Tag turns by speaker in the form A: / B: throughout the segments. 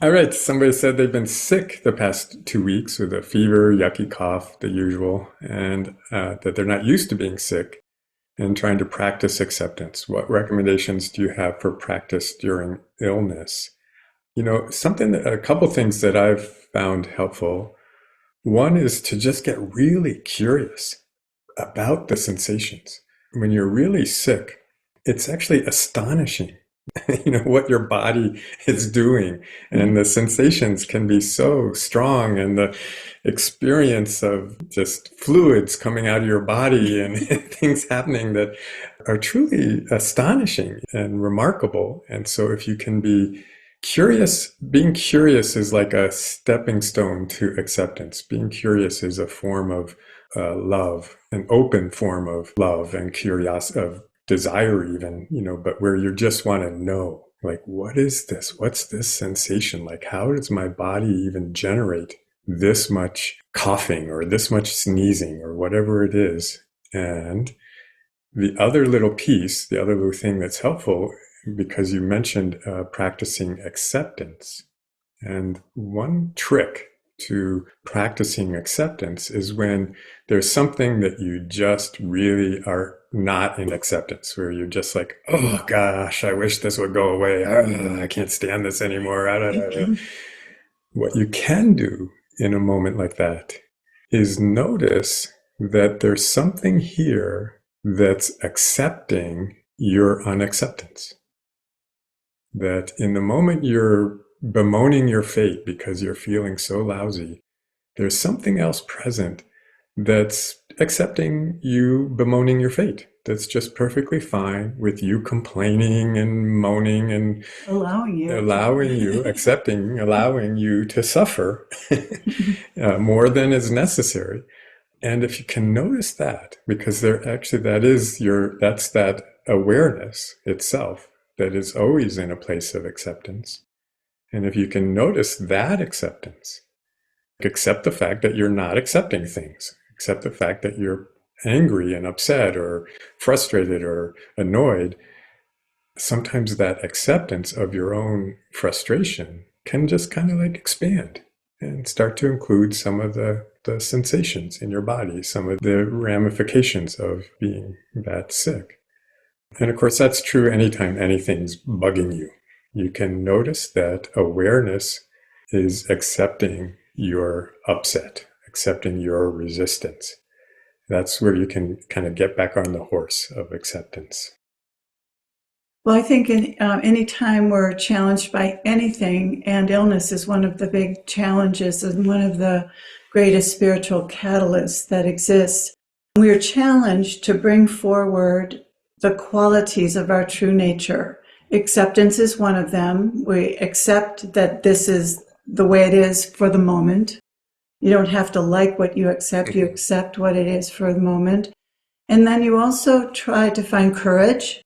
A: All right. Somebody said they've been sick the past 2 weeks with a fever, yucky cough, the usual, and that they're not used to being sick and trying to practice acceptance. What recommendations do you have for practice during illness? A couple things that I've found helpful. One is to just get really curious about the sensations. When you're really sick, it's actually astonishing, what your body is doing. And the sensations can be so strong, and the experience of just fluids coming out of your body and things happening that are truly astonishing and remarkable. And so if you can be curious, being curious is like a stepping stone to acceptance. Being curious is a form of love, an open form of love and curiosity, of desire even, but where you just want to know, like, what is this? What's this sensation? Like, how does my body even generate this much coughing or this much sneezing or whatever it is? And the other little thing that's helpful, because you mentioned practicing acceptance. And one trick to practicing acceptance is when there's something that you just really are not in acceptance, where you're just like, oh gosh, I wish this would go away. I can't stand this anymore. What you can do in a moment like that is notice that there's something here that's accepting your unacceptance. That in the moment you're bemoaning your fate because you're feeling so lousy, there's something else present that's accepting you bemoaning your fate. That's just perfectly fine with you complaining and moaning and allowing you to suffer more than is necessary. And if you can notice that, because that's that awareness itself that is always in a place of acceptance. And if you can notice that acceptance, accept the fact that you're not accepting things, accept the fact that you're angry and upset or frustrated or annoyed, sometimes that acceptance of your own frustration can just kind of like expand and start to include some of the sensations in your body, some of the ramifications of being that sick. And of course, that's true anytime anything's bugging you. You can notice that awareness is accepting your upset, accepting your resistance. That's where you can kind of get back on the horse of acceptance.
B: Well, I think any time we're challenged by anything, and illness is one of the big challenges and one of the greatest spiritual catalysts that exists, we're challenged to bring forward the qualities of our true nature. Acceptance is one of them. We accept that this is the way it is for the moment. You don't have to like what you accept what it is for the moment. And then you also try to find courage,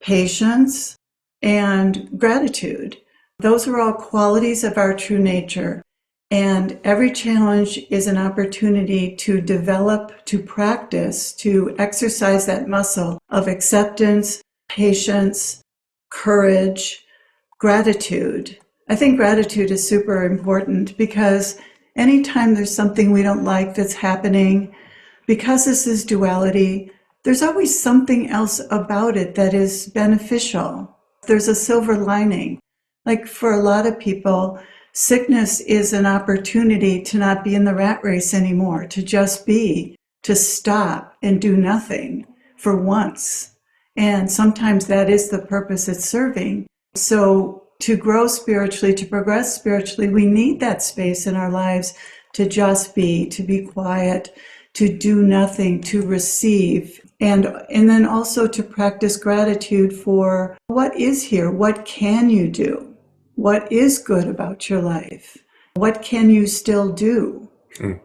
B: patience, and gratitude. Those are all qualities of our true nature. And every challenge is an opportunity to develop, to practice, to exercise that muscle of acceptance, patience, courage, gratitude. I think gratitude is super important because anytime there's something we don't like that's happening, because this is duality, there's always something else about it that is beneficial. There's a silver lining. Like for a lot of people, sickness is an opportunity to not be in the rat race anymore, to just be, to stop and do nothing for once. And sometimes that is the purpose it's serving. So to grow spiritually, to progress spiritually, we need that space in our lives to just be, to be quiet, to do nothing, to receive. And then also to practice gratitude for what is here, what can you do? What is good about your life? What can you still do?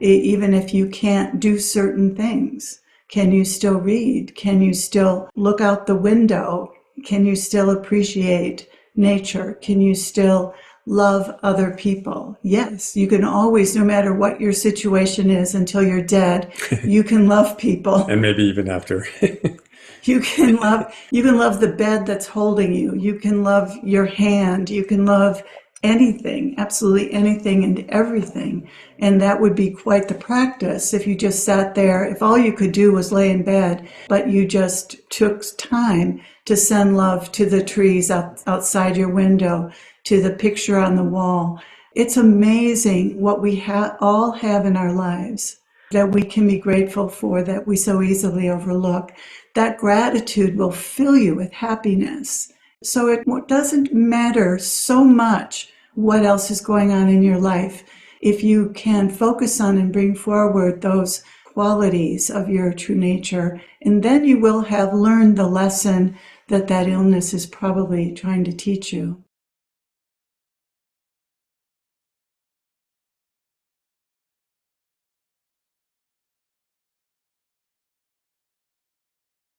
B: Even if you can't do certain things, can you still read? Can you still look out the window? Can you still appreciate nature? Can you still love other people? Yes, you can always, no matter what your situation is until you're dead, you can love people.
A: And maybe even after.
B: You can love the bed that's holding you. You can love your hand. You can love anything, absolutely anything and everything. And that would be quite the practice if you just sat there, if all you could do was lay in bed, but you just took time to send love to the trees outside your window, to the picture on the wall. It's amazing what we all have in our lives that we can be grateful for, that we so easily overlook. That gratitude will fill you with happiness. So it doesn't matter so much what else is going on in your life. If you can focus on and bring forward those qualities of your true nature, and then you will have learned the lesson that illness is probably trying to teach you.